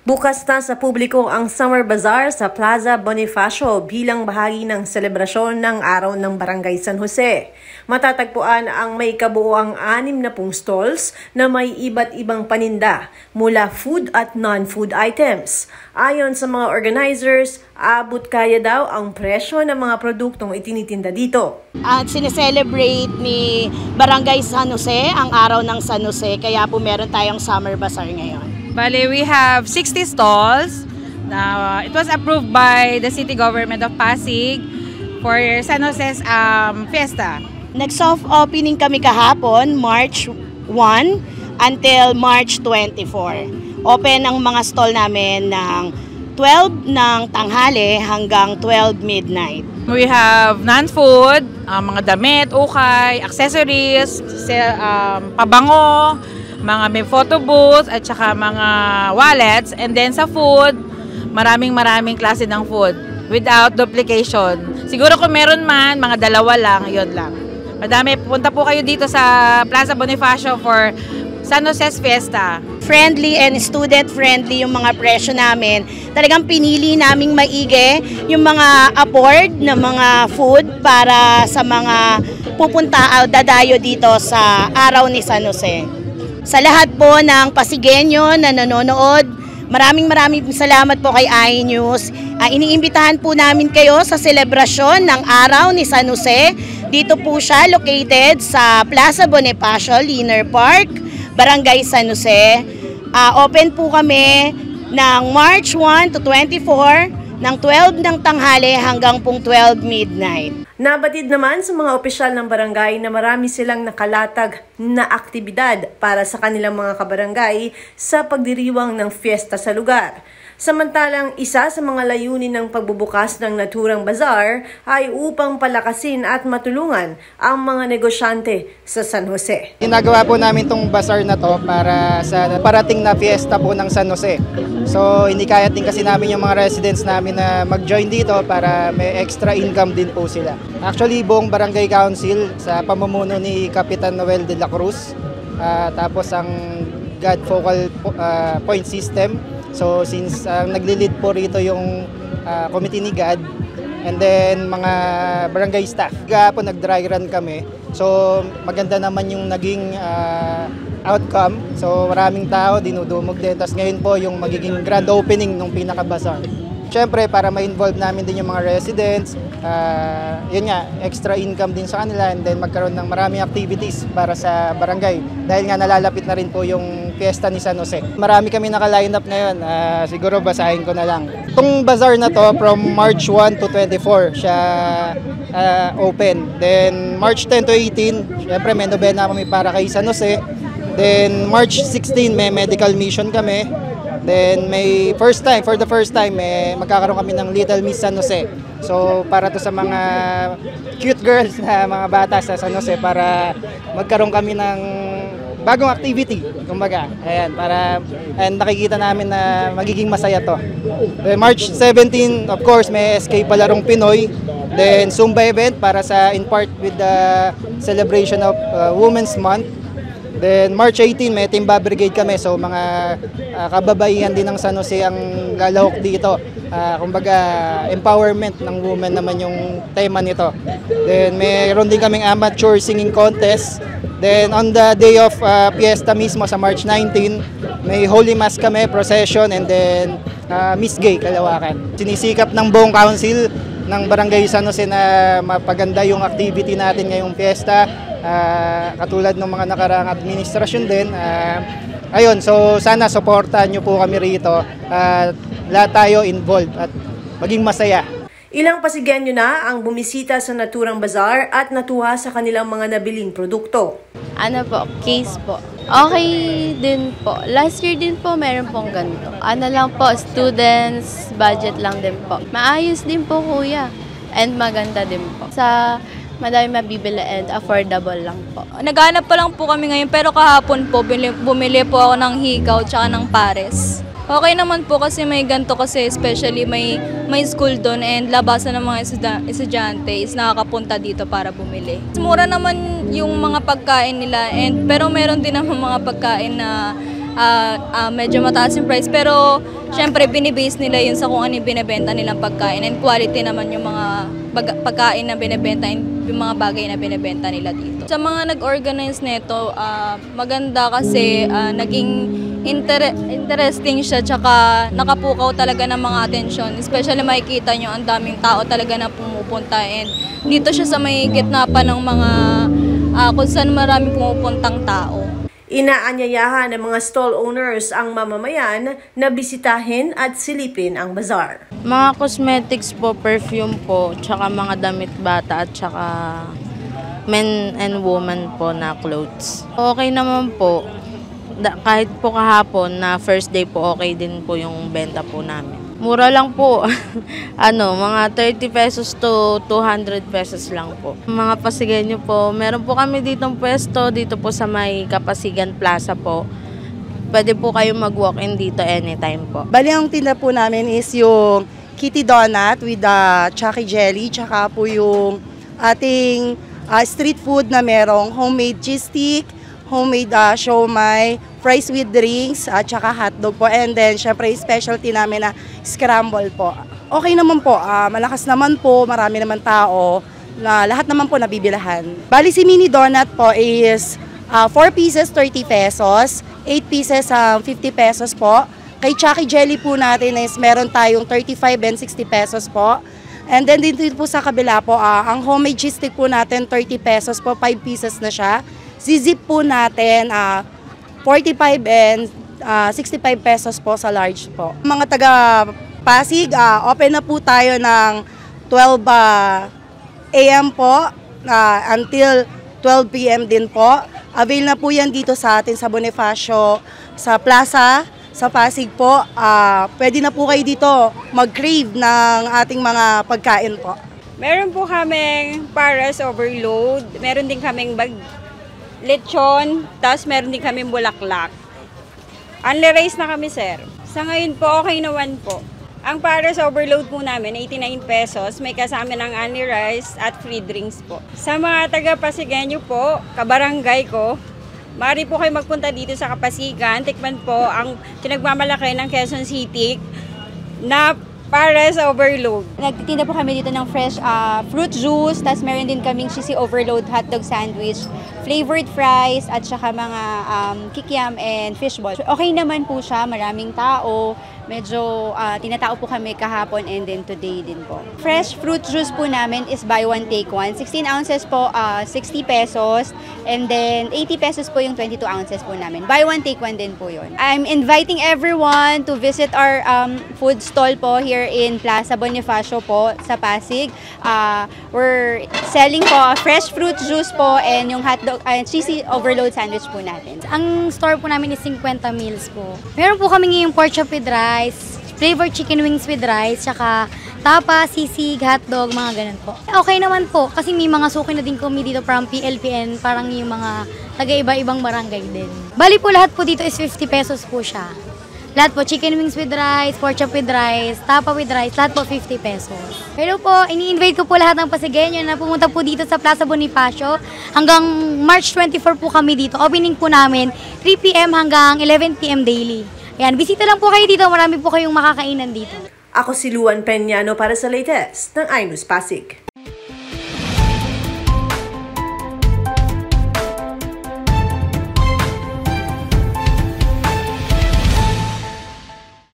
Bukas na sa publiko ang Summer Bazaar sa Plaza Bonifacio bilang bahagi ng selebrasyon ng Araw ng Barangay San Jose. Matatagpuan ang may kabuuang 60 stalls na may iba't ibang paninda mula food at non-food items. Ayon sa mga organizers, abot kaya daw ang presyo ng mga produktong itinitinda dito. At sineselebrate ni Barangay San Jose ang Araw ng San Jose, kaya po meron tayong Summer Bazaar ngayon. Bale, we have 60 stalls. Now, it was approved by the city government of Pasig for San Jose's fiesta. Nag-soft opening kami kahapon, March 1 until March 24. Open ang mga stall namin ng 12 ng tanghali hanggang 12 midnight. We have non-food, mga damit, ukay, accessories, pabango, mga may photo booth at saka mga wallets, and then sa food, maraming klase ng food without duplication. Siguro kung meron man, mga dalawa lang, yun lang. Madami, punta po kayo dito sa Plaza Bonifacio for San Jose's Fiesta. Friendly and student-friendly yung mga presyo namin. Talagang pinili naming maigi yung mga afford na mga food para sa mga pupunta, dadayo dito sa Araw ni San Jose. Sa lahat po ng Pasigueño na nanonood, maraming salamat po kay iNews. Iniimbitahan po namin kayo sa selebrasyon ng Araw ni San Jose. Dito po siya located sa Plaza Bonifacio, Liner Park, Barangay San Jose. Open po kami ng March 1 to 24 ng 12 ng tanghali hanggang pong 12 midnight. Nabatid naman sa mga opisyal ng barangay na marami silang nakalatag na aktibidad para sa kanilang mga kabarangay sa pagdiriwang ng fiesta sa lugar. Samantalang isa sa mga layunin ng pagbubukas ng naturang bazaar ay upang palakasin at matulungan ang mga negosyante sa San Jose. Ginagawa po namin itong bazaar na to para sa parating na fiesta po ng San Jose. So hindi kaya din kasi namin yung mga residents namin na mag-join dito para may extra income din po sila. Actually, buong Barangay Council sa pamumuno ni Kapitan Noel de la Cruz, tapos ang God Focal Point System. So since nagli-lead po rito yung committee ni God, and then mga barangay staff. Po nag-dry run kami. So maganda naman yung naging outcome. So maraming tao dinudumog din. Tapos ngayon po yung magiging grand opening ng pinaka-bazaar. Siyempre, para ma-involve namin din yung mga residents, yun nga, extra income din sa kanila, and then magkaroon ng maraming activities para sa barangay. Dahil nga nalalapit na rin po yung fiesta ni San Jose. Marami kami naka-line up ngayon, siguro basahin ko na lang. Itong bazaar na to, from March 1 to 24, siya open. Then March 10 to 18, syempre may nobena kami para kay San Jose. Then March 16, may medical mission kami. Then may for the first time, magkakaroon kami ng Little Miss San Jose. So para to sa mga cute girls na mga bata sa San Jose, para magkaroon kami ng bagong activity, kumbaga. Ayan, and nakikita namin na magiging masaya to. Then March 17, of course, may SK Palarong Pinoy. Then Zumba event para sa in part with the celebration of Women's Month. Then March 18, may Timba Brigade kami. So mga kababaihan din ng San Jose ang lalahok dito. Kumbaga, empowerment ng women naman yung tema nito. Then mayroon din kaming amateur singing contest. Then on the day of fiesta mismo sa March 19, may Holy Mass kami, procession, and then Miss Gay, Kalawakan. Sinisikap ng buong council ng Barangay San Jose na mapaganda yung activity natin ngayong fiesta. Katulad ng mga nakaraang administrasyon din. Ayun, so sana suportahan nyo po kami rito. Lahat tayo involved at maging masaya. Ilang Pasigueño na ang bumisita sa naturang bazaar at natuwa sa kanilang mga nabiling produkto. Ano po, case po. Okay din po. Last year din po meron pong ganito. Ano lang po, students, budget lang din po. Maayos din po kuya. And maganda din po. Sa madami mabibili and affordable lang po. Naghanap pa lang po kami ngayon, pero kahapon po bumili po ako ng hikaw tsaka ng pares. Okay naman po kasi may ganito, kasi especially may school doon and labasan ng mga estudyante is nakakapunta dito para bumili. Mura naman yung mga pagkain nila, pero meron din naman mga pagkain na medyo mataas yung price. Pero syempre binibase nila yun sa kung ano yung binibenta nilang pagkain, and quality naman yung mga pagkain na binibenta, yung mga bagay na binibenta nila dito. Sa mga nag-organize nito, maganda kasi naging interesting siya, tsaka nakapukaw talaga ng mga atensyon. Especially makikita nyo ang daming tao talaga na pumupunta, and dito siya sa may gitna pa ng mga kung saan maraming pumupuntang tao. Inaanyayahan ng mga stall owners ang mamamayan na bisitahin at silipin ang bazaar. Mga cosmetics po, perfume po, tsaka mga damit bata at tsaka men and woman po na clothes. Okay naman po. Kahit po kahapon na first day po, okay din po yung benta po namin. Mura lang po. Mga 30 pesos to 200 pesos lang po. Mga Pasigenyo po, meron po kami ditong pwesto dito po sa may Kapasigan Plaza po. Pwede po kayong mag-walk-in dito anytime po. Bali, ang tinda po namin is yung Kitty Donut with Chucky Jelly, tsaka po yung ating street food na merong homemade cheese stick, homemade siomai, fries with drinks, at saka hotdog po. And then, syempre, specialty namin na scramble po. Okay naman po, malakas naman po, marami naman tao, na lahat naman po nabibilahan. Bali, si mini donut po is 4 pieces, 30 pesos, 8 pieces, 50 pesos po. Kay Chucky Jelly po natin is meron tayong 35 and 60 pesos po. And then, dito po sa kabila po, ang homemade cheese stick po natin, 30 pesos po, 5 pieces na siya. Zip po natin, 45 and 65 pesos po sa large po. Mga taga Pasig, open na po tayo ng 12 a.m. po until 12 p.m. din po. Avail na po yan dito sa atin sa Bonifacio, sa Plaza, sa Pasig po. Pwede na po kayo dito mag-crave ng ating mga pagkain po. Meron po kaming Pares Overload, meron din kaming lechon, tapos meron din kaming bulaklak. Only rice na kami, sir. Sa ngayon po, okay naman po. Ang Pares Overload po namin, 89 pesos. May kasama ng only rice at free drinks po. Sa mga taga-Pasigenyo po, kabarangay ko, maaari po kayo magpunta dito sa Kapasigan. Tikman po ang pinagmamalaki ng Quezon City na Pares Overload. Nagtitinda po kami dito ng fresh fruit juice, tapos meron din kaming cheesy overload hotdog sandwich, flavored fries, at saka mga kikiam and fishball. Okay naman po siya, maraming tao. Medyo tinatao po kami kahapon and then today din po. Fresh fruit juice po namin is buy one take one. 16 ounces po, 60 pesos. And then 80 pesos po yung 22 ounces po namin. Buy one take one din po yun. I'm inviting everyone to visit our food stall po here in Plaza Bonifacio po sa Pasig. We're selling po fresh fruit juice po and yung hotdog, cheesy overload sandwich po natin. Ang store po namin is 50 meals po. Meron po kami ngayong pork chop with rice, flavored chicken wings with rice, tsaka tapa, sisig, hotdog, mga ganun po. Okay naman po, kasi may mga suki na din kami dito from PLPN, parang yung mga taga-iba-ibang barangay din. Bali po lahat po dito is 50 pesos po siya. Lahat po, chicken wings with rice, pork chop with rice, tapa with rice, lahat po 50 pesos. Hello po, ini-invite ko po lahat ng Pasigenyo na pumunta po dito sa Plaza Bonifacio. Hanggang March 24 po kami dito. Opening po namin 3 p.m. hanggang 11 p.m. daily. Ayan, bisita lang po kayo dito. Marami po kayong makakainan dito. Ako si Luan Peñano para sa latest ng iNews Pasig.